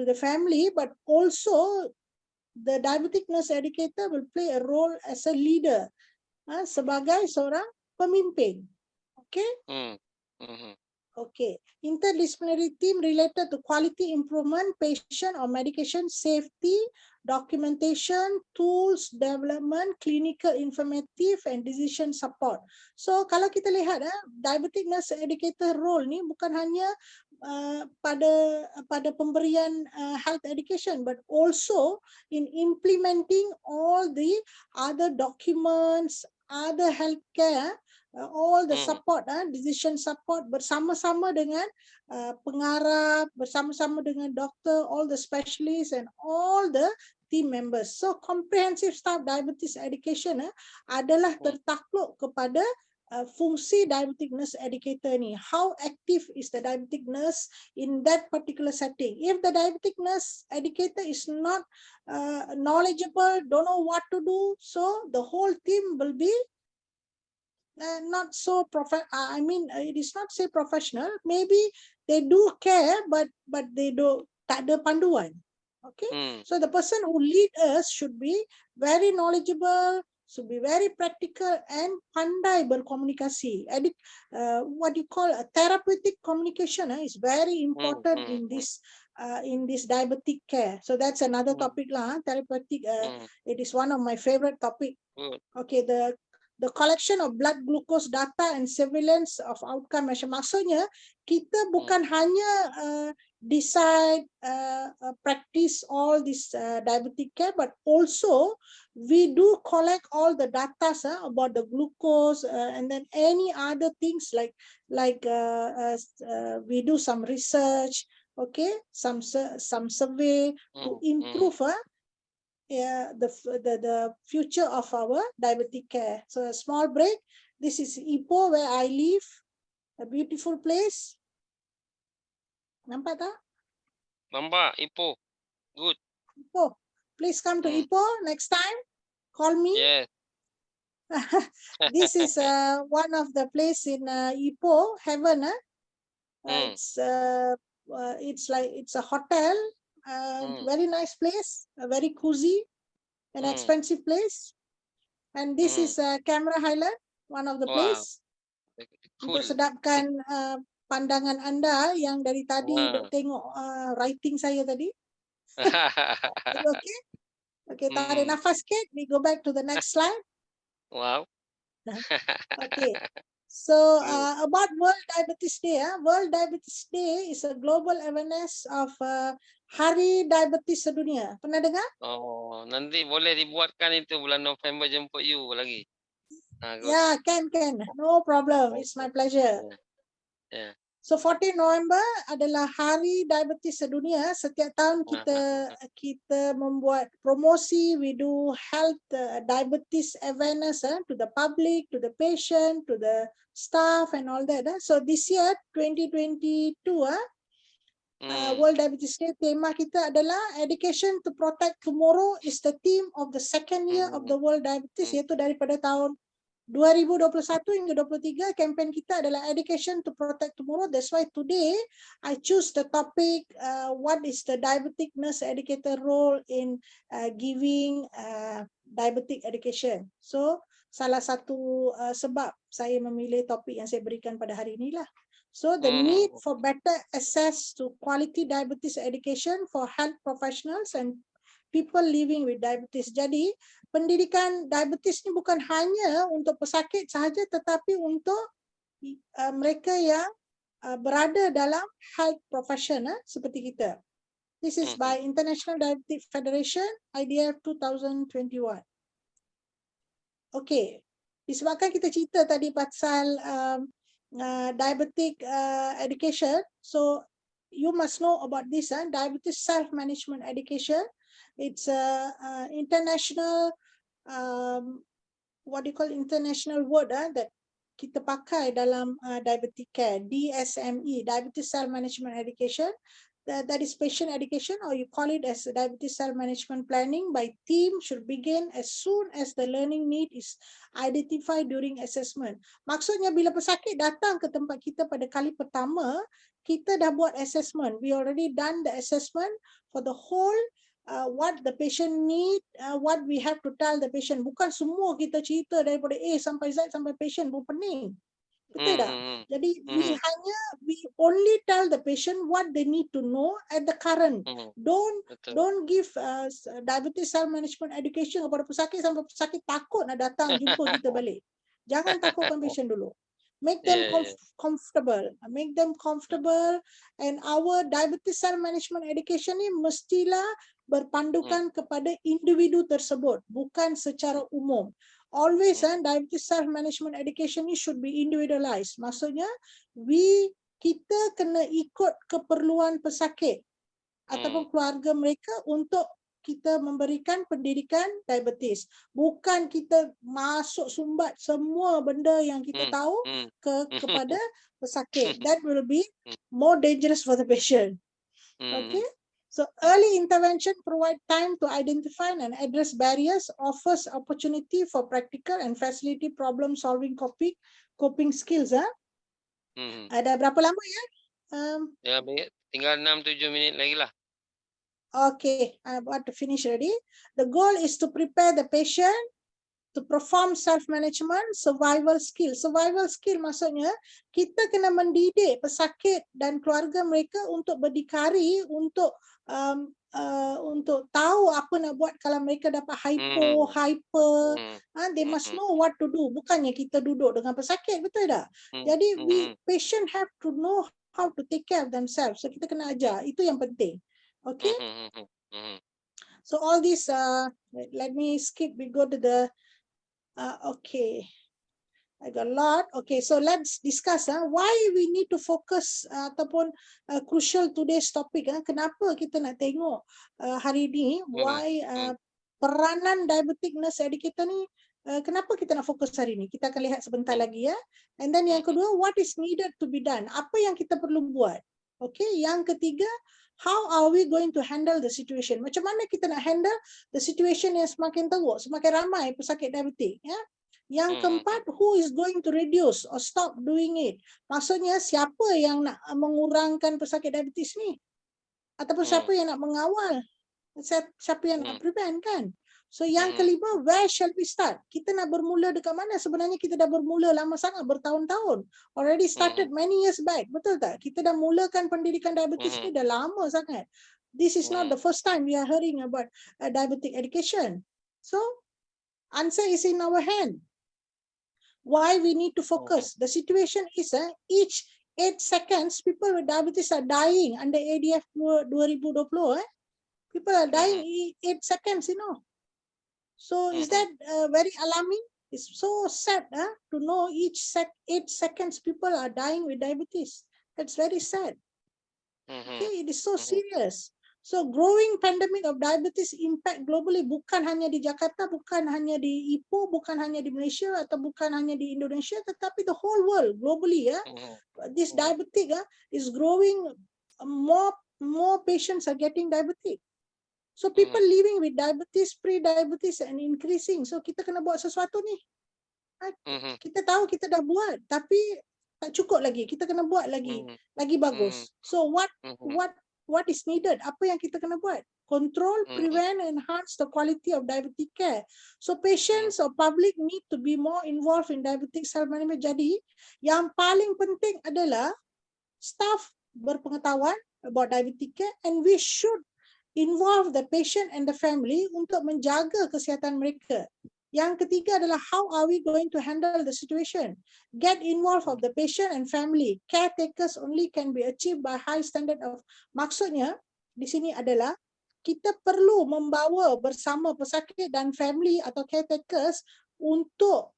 the family, but also the diabetic nurse educator will play a role as a leader, sebagai seorang pemimpin. Okay. Okay, interdisciplinary team related to quality improvement, patient or medication safety, documentation, tools, development, clinical informative, and decision support. So kalau kita lihat diabetic nurse educator role ni bukan hanya pada pemberian health education, but also in implementing all the other documents, other healthcare, all the support, decision support bersama-sama dengan pengarah, bersama-sama dengan doktor, all the specialists and all the team members. So comprehensive staff diabetes education adalah tertakluk kepada fungsi diabetic nurse educator ni. How active is the diabetic nurse in that particular setting? If the diabetic nurse educator is not knowledgeable, don't know what to do, so the whole team will be not so it is not say professional. Maybe they do care, but they do tak ada panduan. Okay, so the person who lead us should be very knowledgeable, should be very practical and pandai berkomunikasi. What you call a therapeutic communication is very important in this diabetic care. So that's another topic lah. Therapeutic. It is one of my favorite topic. Okay, the collection of blood glucose data and surveillance of outcome measure. Maksudnya kita bukan hanya decide, practice all this diabetic care, but also we do collect all the data about the glucose and then any other things like we do some research, okay, some survey to improve the future of our diabetic care. So a small break. This is Ipoh where I live, a beautiful place. Nampak tak? Nampak, Ipoh. Good. Ipoh. Please come to Ipoh next time. Call me. Yes. This is one of the place in Ipoh, heaven. It's like it's a hotel. Very nice place, a very cozy and expensive place. And this is Camera Highland, one of the place. Cool. Untuk sedapkan pandangan anda yang dari tadi tengok writing saya tadi. Okay? Okay, tarik nafas sikit. We go back to the next slide. Wow. Okay. So about World Diabetes Day, World Diabetes Day is a global awareness of Hari Diabetes Sedunia. Pernah dengar? Oh, nanti boleh dibuatkan itu bulan November jemput you lagi. Yeah, can. No problem. It's my pleasure. Yeah. So 14 November adalah Hari Diabetes Sedunia. Setiap tahun kita membuat promosi, we do health diabetes awareness to the public, to the patient, to the staff and all that. So this year 2022 World Diabetes Day, tema kita adalah Education to Protect Tomorrow is the theme of the second year of the World Diabetes, iaitu daripada tahun 2021 hingga 23. Campaign kita adalah Education to Protect Tomorrow. That's why today I choose the topic what is the diabetic nurse educator role in giving diabetic education. So salah satu sebab saya memilih topik yang saya berikan pada hari inilah. So the need for better access to quality diabetes education for health professionals and people living with diabetes. Jadi pendidikan diabetes ni bukan hanya untuk pesakit sahaja, tetapi untuk mereka yang berada dalam health profession seperti kita. This is by International Diabetes Federation, IDF 2021. Okay, disebabkan kita cerita tadi pasal diabetic education, so you must know about this diabetes self-management education. It's a international what do you call international word that kita pakai dalam diabetic care, DSME, Diabetes Self Management Education. That is patient education, or you call it as diabetes self management planning by team, should begin as soon as the learning need is identified during assessment. Maksudnya bila pesakit datang ke tempat kita pada kali pertama, kita dah buat assessment. We already done the assessment for the whole what the patient need, what we have to tell the patient. Bukan semua kita cerita daripada A sampai Z sampai patient pun pening. Betul tak? Jadi we only tell the patient what they need to know at the current. Don't give diabetes self management education kepada pesakit sampai pesakit takut nak datang jumpa kita balik. Jangan takutkan patient dulu. Make them comfortable. Make them comfortable. And our diabetes self management education ni mestilah berpandukan kepada individu tersebut, bukan secara umum. Always diabetes self management education ni should be individualized. Maksudnya kita kena ikut keperluan pesakit ataupun keluarga mereka untuk kita memberikan pendidikan diabetes. Bukan kita masuk sumbat semua benda yang kita tahu kepada pesakit. That will be more dangerous for the patient. Okay? So early intervention provide time to identify and address barriers, offers opportunity for practical and facility problem solving coping skills. Ada berapa lama ya? Ya, baik. Tinggal 6-7 minit lagi lah. Okay, I'm about to finish already. The goal is to prepare the patient to perform self-management, survival skill. Survival skill maksudnya kita kena mendidik pesakit dan keluarga mereka untuk berdikari, untuk tahu apa nak buat kalau mereka dapat hyper. They must know what to do. Bukannya kita duduk dengan pesakit, betul tak? Jadi patient have to know how to take care of themselves. So kita kena ajar. Itu yang penting. Okay? So all this, let me skip. We go to the okay, I got a lot. Okay, so let's discuss why we need to focus ataupun crucial today's topic. Kenapa kita nak tengok hari ini why peranan diabetic nurse educator ni, kenapa kita nak fokus hari ini? Kita akan lihat sebentar lagi ya. And then yang kedua, what is needed to be done? Apa yang kita perlu buat? Okay, yang ketiga, how are we going to handle the situation? Macam mana kita nak handle the situation yang semakin teruk, semakin ramai pesakit diabetik? Ya? Yang keempat, who is going to reduce or stop doing it? Maksudnya siapa yang nak mengurangkan pesakit diabetes ni? Ataupun siapa yang nak mengawal? Siapa yang nak prevent kan? So yang kelima, where shall we start? Kita nak bermula dekat mana? Sebenarnya kita dah bermula lama sangat, bertahun-tahun. Already started many years back. Betul tak? Kita dah mulakan pendidikan diabetes ni dah lama sangat. This is not the first time we are hearing about diabetic education. So answer is in our hand. Why we need to focus? The situation is each 8 seconds people with diabetes are dying under ADF 2020. People are dying 8 seconds, you know. So is that very alarming? It's so sad to know each 8 seconds people are dying with diabetes. That's very sad. Okay, it is so serious. So growing pandemic of diabetes impact globally, bukan hanya di Jakarta, bukan hanya di Ipoh, bukan hanya di Malaysia atau bukan hanya di Indonesia, tetapi the whole world globally. This diabetic is growing. More patients are getting diabetic. So people living with diabetes, pre-diabetes and increasing. So kita kena buat sesuatu ni. Kita tahu kita dah buat, tapi tak cukup lagi. Kita kena buat lagi bagus. So what is needed? Apa yang kita kena buat? Control, prevent, enhance the quality of diabetic care. So patients or public need to be more involved in diabetic self-management. Jadi yang paling penting adalah staff berpengetahuan about diabetic care, and we should involve the patient and the family untuk menjaga kesihatan mereka. Yang ketiga adalah how are we going to handle the situation? Get involved of the patient and family. Caretakers only can be achieved by high standard of. Maksudnya di sini adalah kita perlu membawa bersama pesakit dan family atau caretakers untuk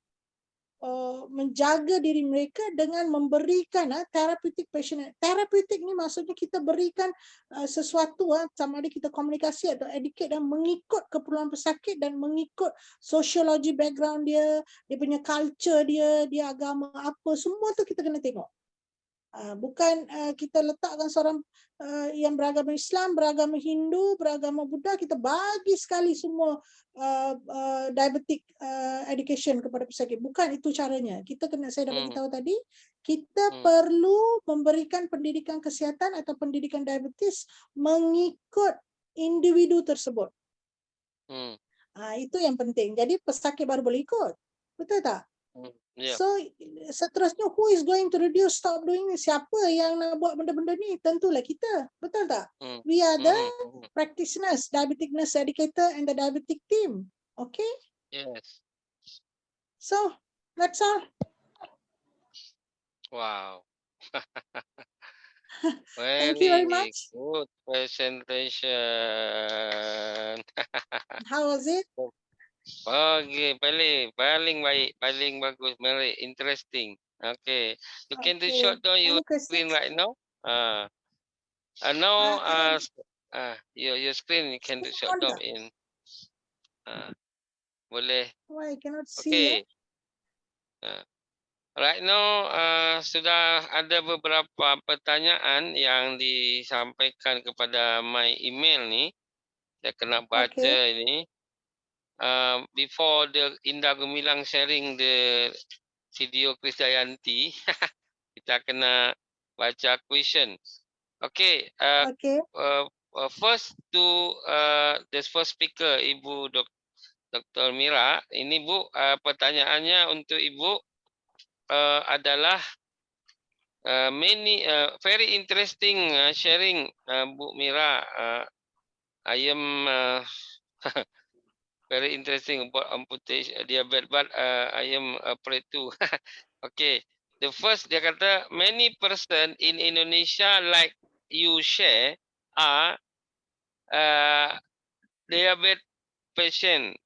menjaga diri mereka dengan memberikan therapeutic patient. Therapeutic ni maksudnya kita berikan sesuatu sama ada kita komunikasi atau educate dan mengikut keperluan pesakit dan mengikut sociology background dia, dia punya culture dia agama apa, semua tu kita kena tengok. Bukan kita letakkan seorang yang beragama Islam, beragama Hindu, beragama Buddha, kita bagi sekali semua diabetic education kepada pesakit. Bukan itu caranya. Kita kena, saya dah bagi tahu tadi, kita perlu memberikan pendidikan kesihatan atau pendidikan diabetes mengikut individu tersebut. Itu yang penting. Jadi pesakit baru boleh ikut. Betul tak? Yeah. So seterusnya, who is going to reduce, stop doing ni? Siapa yang nak buat benda-benda ni? Tentulah kita. Betul tak? We are the practitioners, diabetic nurse educator and the diabetic team. Okay? Yes. So that's all. Wow. Thank you very much. Good presentation. How was it? Okay, paling baik, paling bagus, very interesting. Okay, you can do short down your screen right now. Now, your screen you can do short down in. Boleh. Why I cannot see? Okay. Right now, sudah ada beberapa pertanyaan yang disampaikan kepada my email ni. Saya kena baca ini. Before the Indah Gumilang sharing the video Krisdayanti, kita kena baca question. Okay. First to the first speaker, Ibu Dr. Mira. Ini Bu, pertanyaannya untuk Ibu adalah many very interesting sharing Bu Mira. I am very interesting about amputation diabetes, but I am afraid too. Okay, the first dia kata many person in Indonesia like you share are diabetes patient,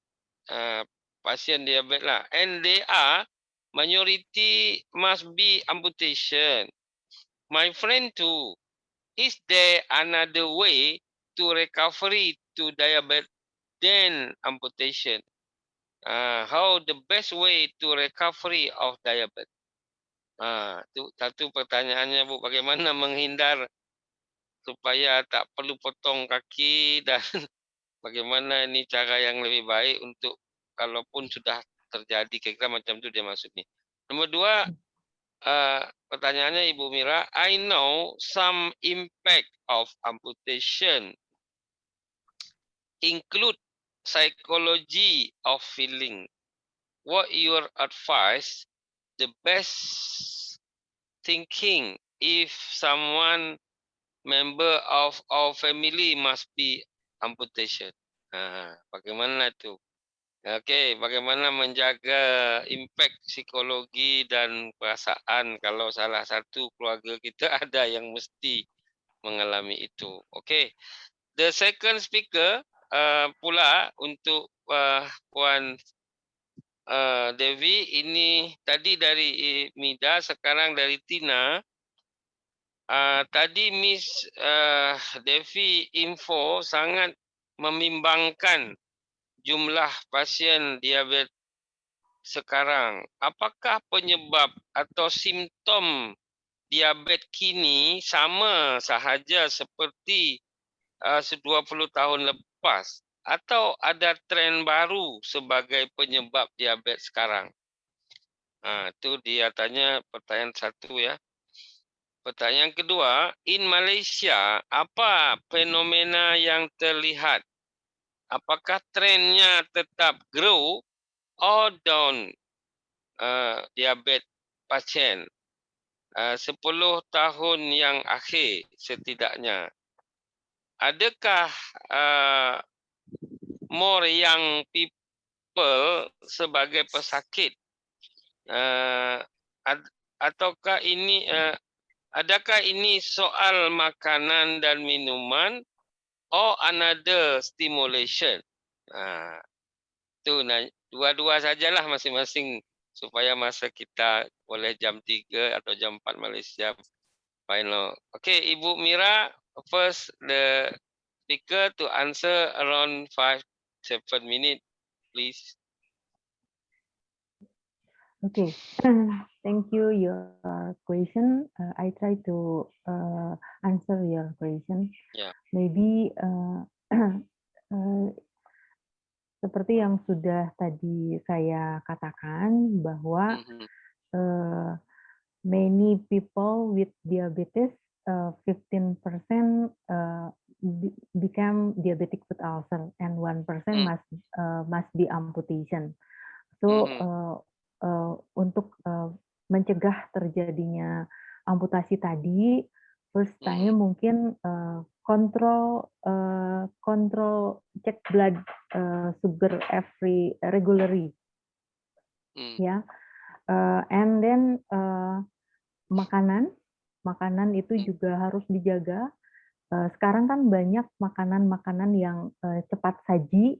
pasien diabetes lah, and they are majority must be amputation. My friend too. Is there another way to recovery to diabetes than amputation? How the best way to recovery of diabetes? Itu satu pertanyaannya Bu, bagaimana menghindar supaya tak perlu potong kaki dan bagaimana ini cara yang lebih baik untuk kalaupun sudah terjadi kira-kira macam itu dia maksudnya. Nomor dua, pertanyaannya Ibu Mira, I know some impact of amputation include psychology of feeling. What your advice, the best thinking if someone member of our family must be amputation? Bagaimana tu? Okey, bagaimana menjaga impact psikologi dan perasaan kalau salah satu keluarga kita ada yang mesti mengalami itu. Okey. The second speaker pula untuk Puan Devi, ini tadi dari Mida, sekarang dari Tina. Tadi Miss Devi info sangat membimbangkan jumlah pasien diabetes sekarang. Apakah penyebab atau simptom diabetes kini sama sahaja seperti 20 tahun lepas atau ada tren baru sebagai penyebab diabetes sekarang? Itu dia tanya pertanyaan satu ya. Pertanyaan kedua, in Malaysia apa fenomena yang terlihat? Apakah trennya tetap grow or down diabetes pasien 10 tahun yang akhir setidaknya? Adakah more young people sebagai pesakit? Ataukah ini adakah ini soal makanan dan minuman or another stimulation? Itu dua-dua sajalah masing-masing supaya masa kita boleh jam 3 atau jam 4 Malaysia final. Okay, Ibu Mira, first the speaker to answer around 5-7 minutes, please. Okay, thank you your question. I try to answer your question. Yeah. Maybe seperti yang sudah tadi saya katakan bahwa many people with diabetes 15% become diabetic foot ulcer and 1% must be amputation. So untuk mencegah terjadinya amputasi tadi, first time mungkin kontrol cek blood sugar regularly, ya, and then makanan itu juga harus dijaga. Sekarang kan banyak makanan-makanan yang cepat saji.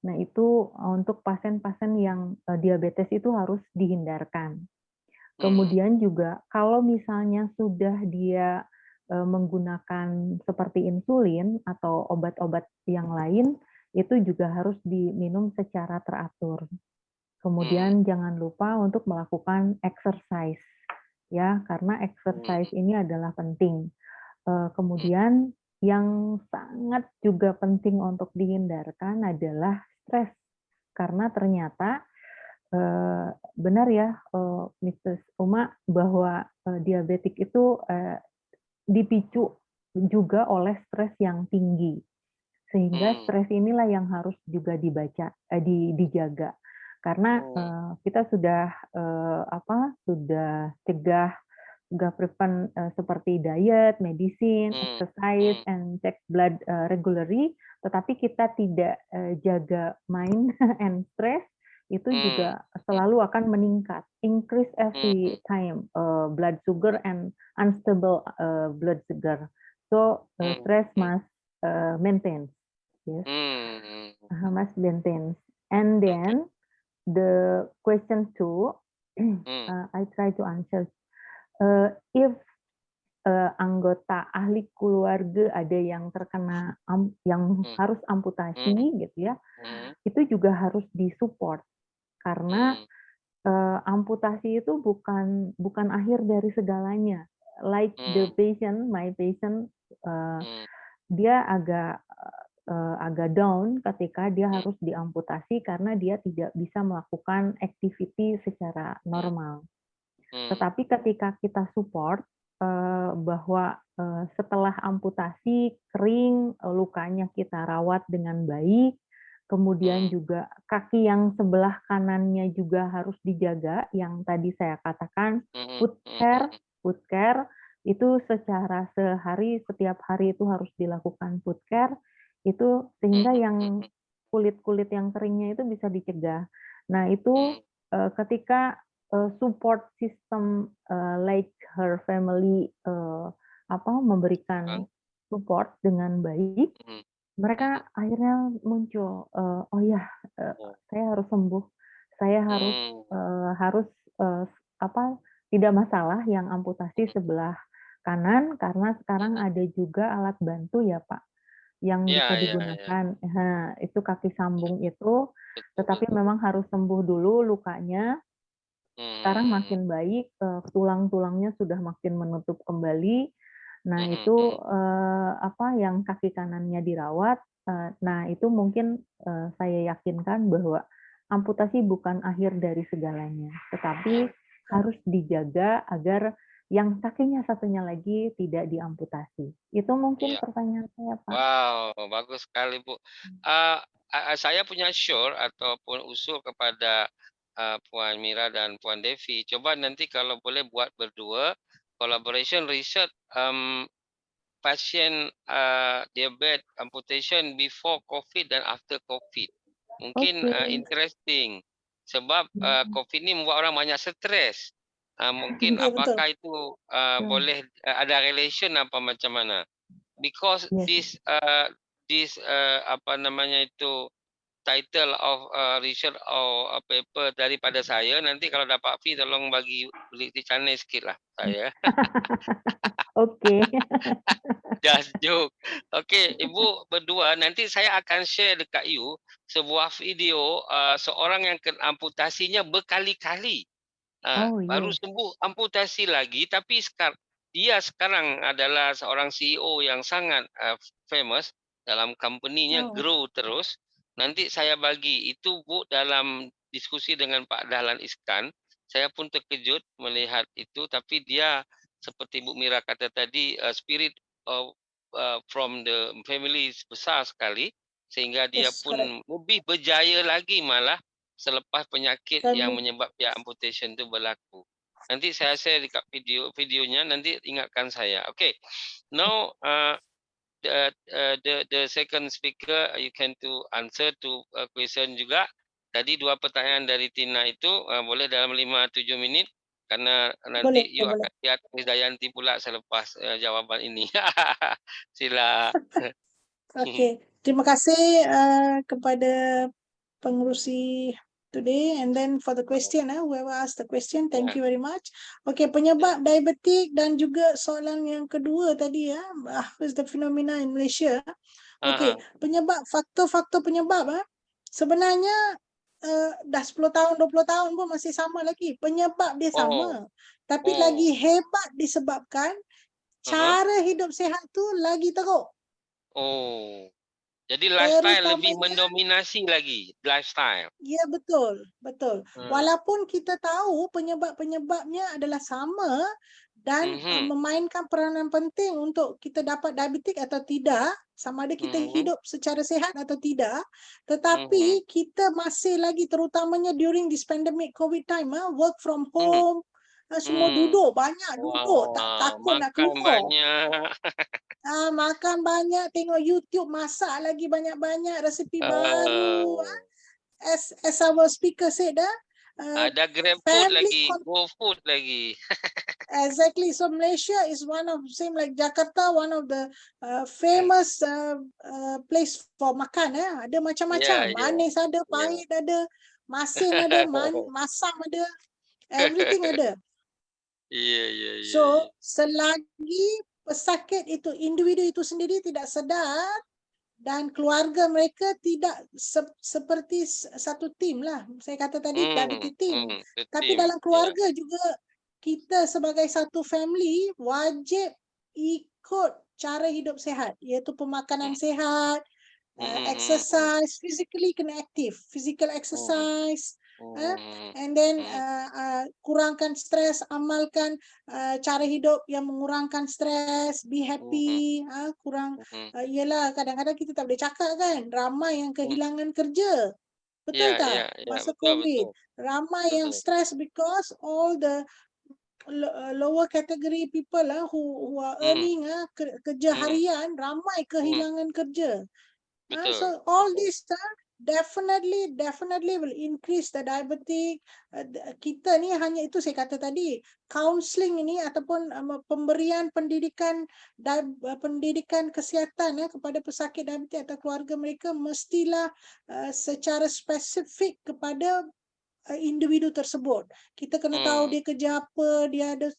Nah, itu untuk pasien-pasien yang diabetes itu harus dihindarkan. Kemudian juga kalau misalnya sudah dia menggunakan seperti insulin atau obat-obat yang lain, itu juga harus diminum secara teratur. Kemudian jangan lupa untuk melakukan exercise, ya, karena exercise ini adalah penting. Kemudian yang sangat juga penting untuk dihindarkan adalah stres, karena ternyata benar ya, Mrs. Uma, bahwa diabetik itu dipicu juga oleh stres yang tinggi, sehingga stres inilah yang harus juga dijaga, karena kita sudah sudah prevent seperti diet, medicine, exercise, and check blood regularly, tetapi kita tidak jaga mind and stress, itu juga selalu akan meningkat, increase every time blood sugar and unstable blood sugar. So stress must maintain, yes, must maintain. And then the question 2, I try to answer. If anggota ahli keluarga ada yang terkena yang harus amputasi gitu ya, itu juga harus disupport, karena amputasi itu bukan akhir dari segalanya. Like the patient, my patient, dia agak down ketika dia harus diamputasi karena dia tidak bisa melakukan activity secara normal. Tetapi ketika kita support bahwa setelah amputasi kering, lukanya kita rawat dengan baik, kemudian juga kaki yang sebelah kanannya juga harus dijaga, yang tadi saya katakan foot care itu secara setiap hari itu harus dilakukan foot care, itu sehingga yang kulit-kulit yang keringnya itu bisa dicegah. Nah, itu ketika support system like her family memberikan support dengan baik, mereka akhirnya muncul, oh ya, saya harus sembuh, saya harus tidak masalah yang amputasi sebelah kanan, karena sekarang ada juga alat bantu ya Pak, yang bisa digunakan. Itu kaki sambung itu, tetapi memang harus sembuh dulu lukanya. Sekarang makin baik, tulang-tulangnya sudah makin menutup kembali. Nah, itu yang kaki kanannya dirawat. Nah, itu mungkin saya yakinkan bahwa amputasi bukan akhir dari segalanya, tetapi harus dijaga agar yang kakinya satunya lagi tidak diamputasi. Itu mungkin pertanyaan saya, Pak. Wow, bagus sekali, Bu. Saya punya sure ataupun usul kepada Puan Mira dan Puan Devi, coba nanti kalau boleh buat berdua collaboration research pasien diabetes amputation before COVID dan after COVID. Mungkin interesting, sebab COVID ini membuat orang banyak stres. Mungkin apakah itu boleh ada relation apa macam mana? Because this title of research or paper daripada saya. Nanti kalau dapat fee tolong bagi beli channel sikit lah saya. Okay. Just joke. Okay, Ibu berdua, nanti saya akan share dekat you sebuah video seorang yang kena amputasinya berkali-kali. Oh, Baru yes. sembuh amputasi lagi, tapi dia sekarang adalah seorang CEO yang sangat famous dalam company-nya, Oh. grow terus. Nanti saya bagi itu Bu dalam diskusi dengan Pak Dahlan Iskan. Saya pun terkejut melihat itu, tapi dia seperti Bu Mira kata tadi, spirit from the family besar sekali, sehingga dia Yes, pun correct. lebih berjaya lagi malah selepas penyakit yang Family. menyebabkan amputation itu berlaku. Nanti saya share dekat videonya, nanti ingatkan saya. Okay, now the second speaker you can to answer to question juga. Tadi 2 pertanyaan dari Tina itu boleh dalam 5-7 minit karena nanti Boleh, you boleh. akan lihat Dayanti pula selepas jawapan ini. Sila. Okay, terima kasih kepada pengurusi today, and then for the question, whoever asked the question, thank you very much. Okay, penyebab diabetik dan juga soalan yang kedua tadi is the phenomena in Malaysia. Okay, penyebab, faktor-faktor penyebab sebenarnya dah 10 tahun, 20 tahun pun masih sama lagi. Penyebab dia sama. Tapi lagi hebat disebabkan cara hidup sihat tu lagi teruk. Oh, jadi lifestyle lebih Terutamanya, mendominasi lagi, lifestyle. ya betul, betul. Walaupun kita tahu penyebab-penyebabnya adalah sama dan memainkan peranan penting untuk kita dapat diabetik atau tidak, sama ada kita hidup secara sihat atau tidak, tetapi kita masih lagi terutamanya during this pandemic COVID time, work from home, semua duduk, banyak duduk, tak takut nak Makan keluar. banyak. Makan banyak, tengok YouTube, masak lagi banyak-banyak resepi baru. As our speaker said, Ada Grab food family lagi, Go food lagi. exactly. So Malaysia is one of, same like Jakarta, one of the famous place for makan. Ada macam-macam, manis ada, pahit ada, masin ada, masam ada, everything ada. So selagi pesakit itu, individu itu sendiri tidak sedar dan keluarga mereka tidak seperti satu tim lah. Saya kata tadi diabetes team. Tapi dalam keluarga juga kita sebagai satu family wajib ikut cara hidup sihat, iaitu pemakanan sihat, exercise, physically kena aktif, physical exercise, and then kurangkan stres, amalkan cara hidup yang mengurangkan stres, be happy, ialah kadang-kadang kita tak boleh cakap kan, ramai yang kehilangan kerja, betul tak? Masa COVID, ramai yang stres because all the lower category people who are earning kerja harian, ramai kehilangan kerja. So all this definitely will increase the diabetic. Kita ni hanya itu saya kata tadi, counselling ini ataupun pemberian pendidikan kesihatan kepada pesakit diabetik atau keluarga mereka mestilah secara spesifik kepada individu tersebut. Kita kena tahu dia kerja apa, dia ada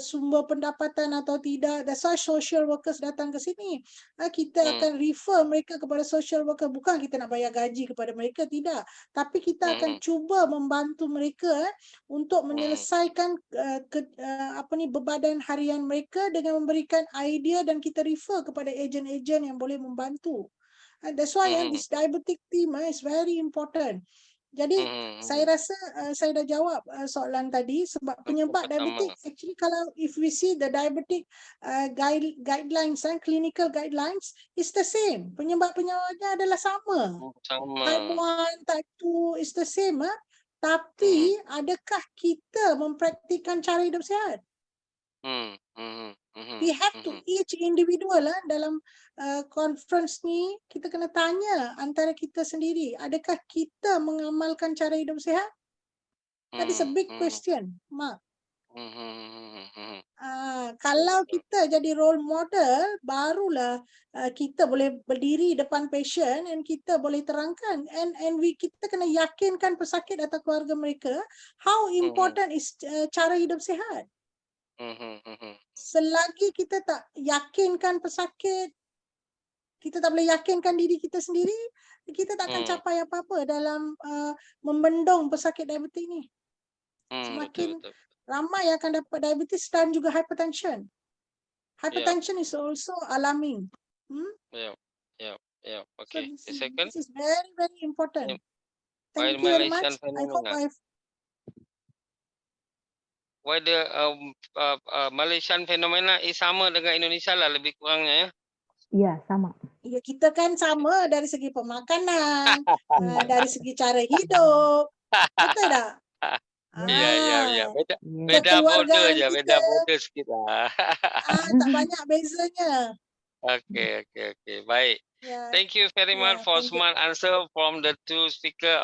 sumber pendapatan atau tidak. That's why social workers datang ke sini. Kita akan refer mereka kepada social worker. Bukan kita nak bayar gaji kepada mereka, tidak. Tapi kita akan cuba membantu mereka untuk menyelesaikan bebanan harian mereka dengan memberikan idea, dan kita refer kepada ejen-ejen yang boleh membantu. That's why this diabetic team is very important. Jadi saya rasa saya dah jawab soalan tadi, sebab penyebab diabetik actually, kalau if we see the diabetic guidelines and clinical guidelines is the same. Penyebabnya adalah sama. Type 1, type 2 is the same. Tapi adakah kita mempraktikkan cara hidup sihat? We have to each individual dalam conference ni, kita kena tanya antara kita sendiri, adakah kita mengamalkan cara hidup sihat? That is a big question, Mark. Kalau Betul. kita jadi role model, barulah kita boleh berdiri depan patient and kita boleh terangkan and kita kena yakinkan pesakit atau keluarga mereka how important is cara hidup sihat. Selagi kita tak yakinkan pesakit, kita tak boleh yakinkan diri kita sendiri, kita tak akan capai apa-apa dalam membendung pesakit diabetes ni. Semakin Betul. ramai yang akan dapat diabetes dan juga hypertension. Hypertension is also alarming. Yeah. So Okay. The second, this is very, very important. why Thank you very Malaysian much. I hope phenomena? Why the Malaysian phenomena is sama dengan Indonesia lah lebih kurangnya ya? Ya, sama. Ya, kita kan sama dari segi pemakanan, dari segi cara hidup. Betul tak? Iya. Beda Kekeluargaan border aja, beda kita. border sikit lah. Tak banyak bezanya. Okay. Baik. Yeah. Thank you very much for thank you. smart answer from the two speaker.